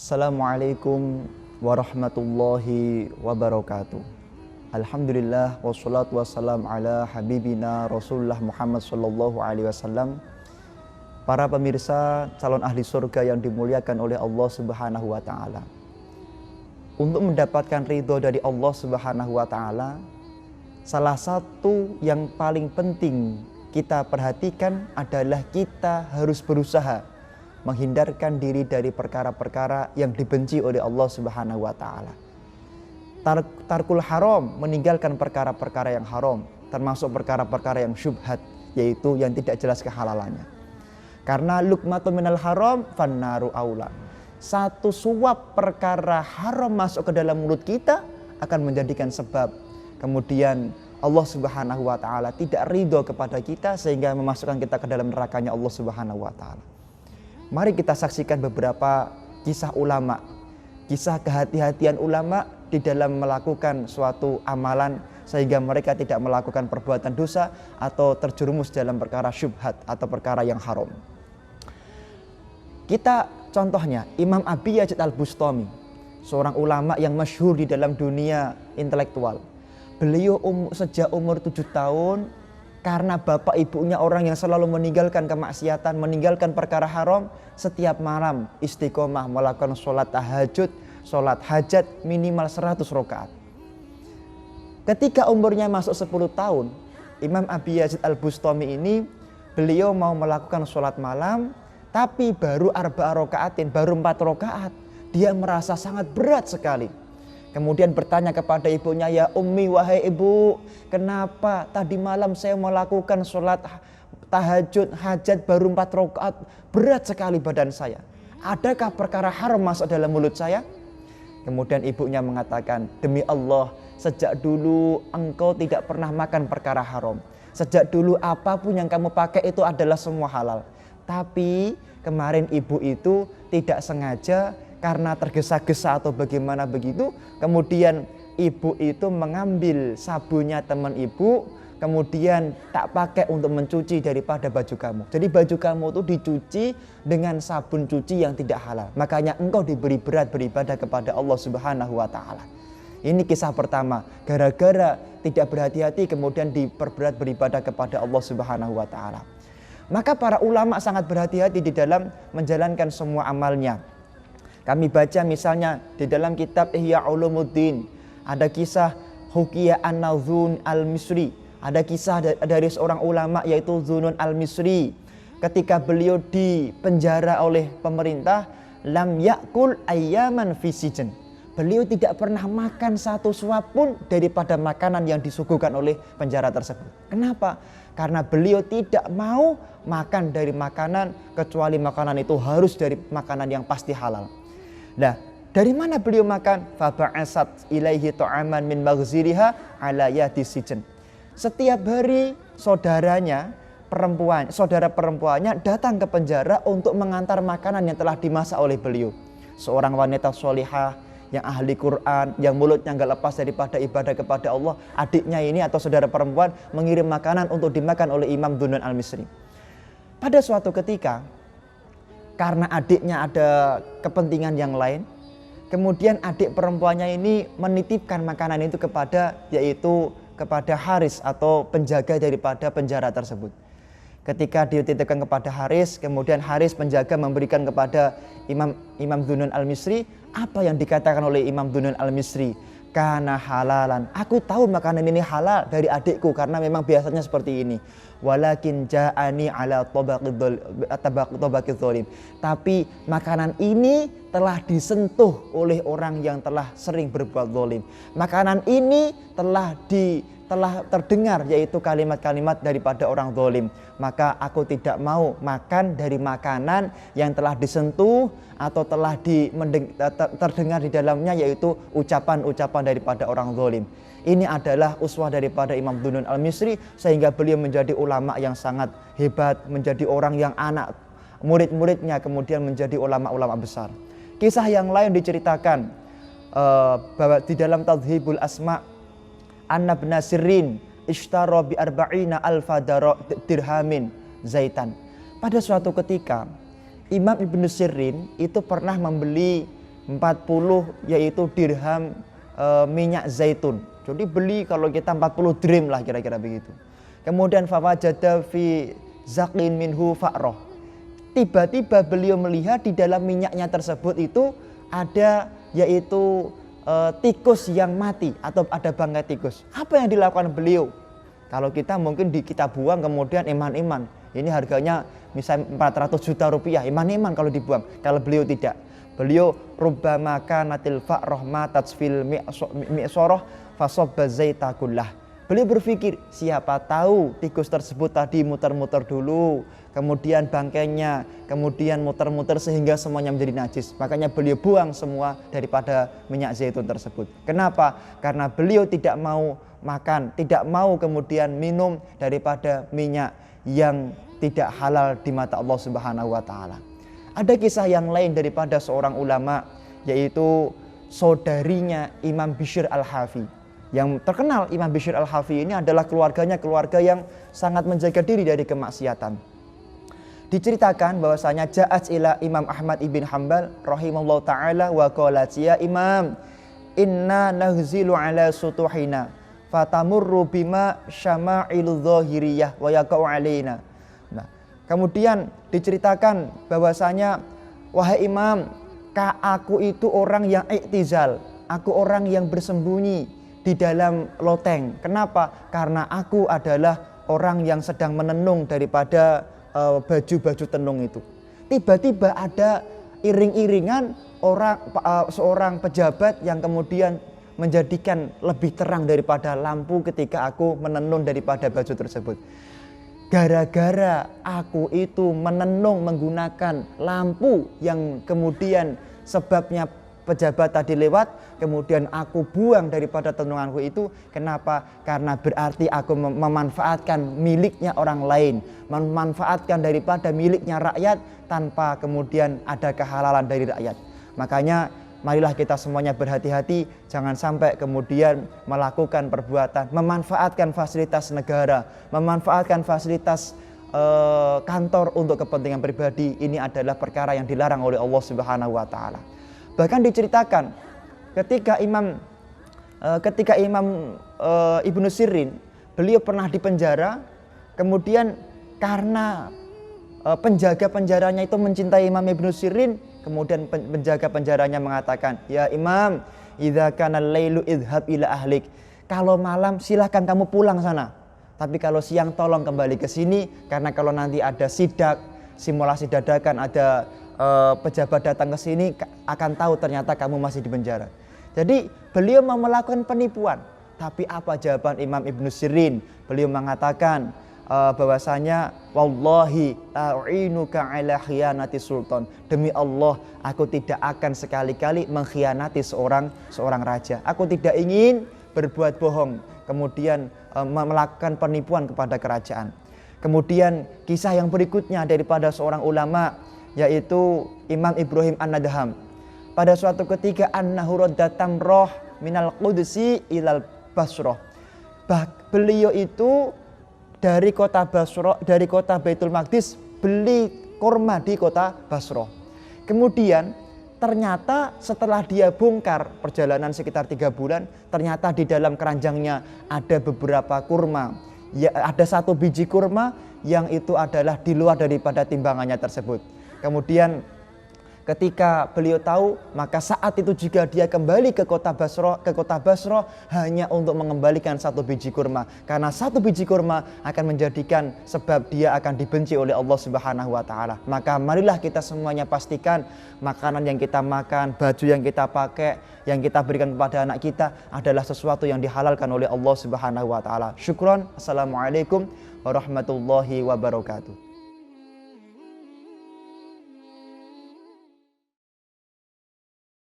Assalamualaikum warahmatullahi wabarakatuh. Alhamdulillah wassalatu wassalam ala habibina Rasulullah Muhammad sallallahu alaihi wasallam. Para pemirsa calon ahli surga yang dimuliakan oleh Allah Subhanahu wa taala. Untuk mendapatkan ridho dari Allah Subhanahu wa taala, salah satu yang paling penting kita perhatikan adalah kita harus berusaha menghindarkan diri dari perkara-perkara yang dibenci oleh Allah Subhanahu wa taala. Tarkul haram, meninggalkan perkara-perkara yang haram, termasuk perkara-perkara yang syubhat, yaitu yang tidak jelas kehalalannya. Karena luqmatun minal haram fannaru aula. Satu suap perkara haram masuk ke dalam mulut kita akan menjadikan sebab kemudian Allah Subhanahu wa taala tidak ridho kepada kita sehingga memasukkan kita ke dalam nerakanya Allah Subhanahu wa taala. Mari kita saksikan beberapa kisah ulama, kisah kehati-hatian ulama di dalam melakukan suatu amalan sehingga mereka tidak melakukan perbuatan dosa atau terjerumus dalam perkara syubhat atau perkara yang haram. Kita contohnya Imam Abi Yazid Al-Bustami, seorang ulama yang masyhur di dalam dunia intelektual. Beliau sejak umur 7 tahun karena bapak ibunya orang yang selalu meninggalkan kemaksiatan, meninggalkan perkara haram, setiap malam istiqomah melakukan sholat tahajud, sholat hajat minimal 100 rakaat. Ketika umurnya masuk 10 tahun, Imam Abi Yazid Al-Bustami ini beliau mau melakukan sholat malam, tapi baru 4 rakaatin, baru 4 rakaat. Dia merasa sangat berat sekali. Kemudian bertanya kepada ibunya, "Ya Ummi, wahai ibu, kenapa tadi malam saya melakukan sholat tahajud, hajat baru 4 rakaat, berat sekali badan saya. Adakah perkara haram masuk dalam mulut saya?" Kemudian ibunya mengatakan, "Demi Allah, sejak dulu engkau tidak pernah makan perkara haram. Sejak dulu apapun yang kamu pakai itu adalah semua halal. Tapi kemarin ibu itu tidak sengaja karena tergesa-gesa atau bagaimana begitu, kemudian ibu itu mengambil sabunnya teman ibu, kemudian tak pakai untuk mencuci daripada baju kamu. Jadi baju kamu itu dicuci dengan sabun cuci yang tidak halal. Makanya engkau diberi berat beribadah kepada Allah Subhanahu wa taala." Ini kisah pertama, gara-gara tidak berhati-hati kemudian diperberat beribadah kepada Allah Subhanahu wa taala. Maka para ulama sangat berhati-hati di dalam menjalankan semua amalnya. Kami baca misalnya di dalam kitab Ihya Ulumuddin, ada kisah Huqiyah An-Nadhun Al-Misri. Ada kisah dari seorang ulama yaitu Dzunun Al-Misri. Ketika beliau dipenjara oleh pemerintah, lam yakul ayyaman fi sijn. Beliau tidak pernah makan satu suap pun daripada makanan yang disuguhkan oleh penjara tersebut. Kenapa? Karena beliau tidak mau makan dari makanan kecuali makanan itu harus dari makanan yang pasti halal. Nah, dari mana beliau makan? Faba'asat ilaihi ta'aman min maghziriha ala yadi sijn. Setiap hari saudara perempuannya datang ke penjara untuk mengantar makanan yang telah dimasak oleh beliau. Seorang wanita sholihah yang ahli Quran, yang mulutnya gak lepas daripada ibadah kepada Allah, adiknya ini atau saudara perempuan mengirim makanan untuk dimakan oleh Imam Dzunun Al-Misri. Pada suatu ketika, karena adiknya ada kepentingan yang lain, kemudian adik perempuannya ini menitipkan makanan itu kepada Haris atau penjaga daripada penjara tersebut. Ketika dititipkan kepada Haris, kemudian Haris penjaga memberikan kepada Imam Dzunun Al-Misri. Apa yang dikatakan oleh Imam Dzunun Al-Misri? Kana halalan. Aku tahu makanan ini halal dari adikku karena memang biasanya seperti ini. Walakin ja'ani ala tabaqi dzalim. Tapi makanan ini telah disentuh oleh orang yang telah sering berbuat zalim. Makanan ini telah terdengar yaitu kalimat-kalimat daripada orang zalim. Maka aku tidak mau makan dari makanan yang telah disentuh atau telah terdengar di dalamnya yaitu ucapan-ucapan daripada orang zalim. Ini adalah uswah daripada Imam Dzunun Al-Misri sehingga beliau menjadi ulama yang sangat hebat, menjadi orang yang anak murid-muridnya kemudian menjadi ulama-ulama besar. Kisah yang lain diceritakan bahwa di dalam Tadhibul Asma, Anna bin Sirin ishtara bi arba'ina alfa dirhamin zaitan. Pada suatu ketika Imam Ibnu Sirin itu pernah membeli 40 yaitu dirham minyak zaitun. Jadi beli kalau kita 40 dirham lah kira-kira begitu. Kemudian fawajada fi zaqin minhu fa'roh. Tiba-tiba beliau melihat di dalam minyaknya tersebut itu ada yaitu tikus yang mati atau ada bangkai tikus. Apa yang dilakukan beliau? Kalau kita mungkin kita buang kemudian iman-iman. Ini harganya misalnya 400 juta rupiah, iman-iman kalau dibuang. Kalau beliau tidak. Beliau rubbama kanatil fa'roh matat fil mi'soroh fasobba zaita kullah. Beliau berpikir, siapa tahu tikus tersebut tadi muter-muter dulu, kemudian bangkainya, kemudian muter-muter sehingga semuanya menjadi najis. Makanya beliau buang semua daripada minyak zaitun tersebut. Kenapa? Karena beliau tidak mau makan, tidak mau kemudian minum daripada minyak yang tidak halal di mata Allah Subhanahu wa taala. Ada kisah yang lain daripada seorang ulama, yaitu saudarinya Imam Bishr al-Hafi. Yang terkenal Imam Bishr al-Hafi ini adalah keluarga yang sangat menjaga diri dari kemaksiatan. Diceritakan bahwasanya ja'at ila Imam Ahmad ibn Hanbal rahimallahu taala wa qalat ya Imam, inna nahzilu ala sutuhina fatamurru bima syama'il dhahiriyah wa yaqa'u alaina. Nah, kemudian diceritakan bahwasanya wahai Imam, aku itu orang yang iktizal, aku orang yang bersembunyi di dalam loteng. Kenapa? Karena aku adalah orang yang sedang menenung daripada baju-baju tenung itu. Tiba-tiba ada iring-iringan seorang pejabat yang kemudian menjadikan lebih terang daripada lampu ketika aku menenun daripada baju tersebut. Gara-gara aku itu menenung menggunakan lampu yang kemudian sebabnya pejabat tadi lewat, kemudian aku buang daripada tenunganku itu. Kenapa? Karena berarti aku memanfaatkan miliknya orang lain, memanfaatkan daripada miliknya rakyat tanpa kemudian ada kehalalan dari rakyat. Makanya marilah kita semuanya berhati-hati, jangan sampai kemudian melakukan perbuatan memanfaatkan fasilitas negara, memanfaatkan fasilitas kantor untuk kepentingan pribadi. Ini adalah perkara yang dilarang oleh Allah Subhanahu wa taala. Bahkan diceritakan ketika Imam Ibnu Sirin, beliau pernah dipenjara, kemudian karena penjaga penjaranya itu mencintai Imam Ibnu Sirin, kemudian penjaga penjaranya mengatakan, ya Imam, idza kana al-lailu idhab ila ahlik. Kalau malam silahkan kamu pulang sana, tapi kalau siang tolong kembali ke sini, karena kalau nanti ada sidak, simulasi dadakan, ada pejabat datang ke sini akan tahu ternyata kamu masih di penjara. Jadi beliau mau melakukan penipuan. Tapi apa jawaban Imam Ibnu Sirin? Beliau mengatakan bahwasanya wallahi a'inuka ala khiyanati sultan. Demi Allah, aku tidak akan sekali-kali mengkhianati seorang raja. Aku tidak ingin berbuat bohong, kemudian melakukan penipuan kepada kerajaan. Kemudian kisah yang berikutnya daripada seorang ulama, yaitu Imam Ibrahim An-Nadham. Pada suatu ketika annahu radda tamroh minal qudsi ilal Basrah. Beliau itu dari kota Basrah, dari kota Baitul Maqdis, beli kurma di kota Basrah. Kemudian ternyata setelah dia bongkar perjalanan sekitar 3 bulan, ternyata di dalam keranjangnya ada beberapa kurma. Ya, ada 1 biji kurma yang itu adalah di luar daripada timbangannya tersebut. Kemudian ketika beliau tahu, maka saat itu juga dia kembali ke kota Basrah hanya untuk mengembalikan 1 biji kurma. Karena 1 biji kurma akan menjadikan sebab dia akan dibenci oleh Allah Subhanahu wa taala. Maka marilah kita semuanya pastikan makanan yang kita makan, baju yang kita pakai, yang kita berikan kepada anak kita adalah sesuatu yang dihalalkan oleh Allah Subhanahu wa taala. Syukron. Assalamualaikum warahmatullahi wabarakatuh.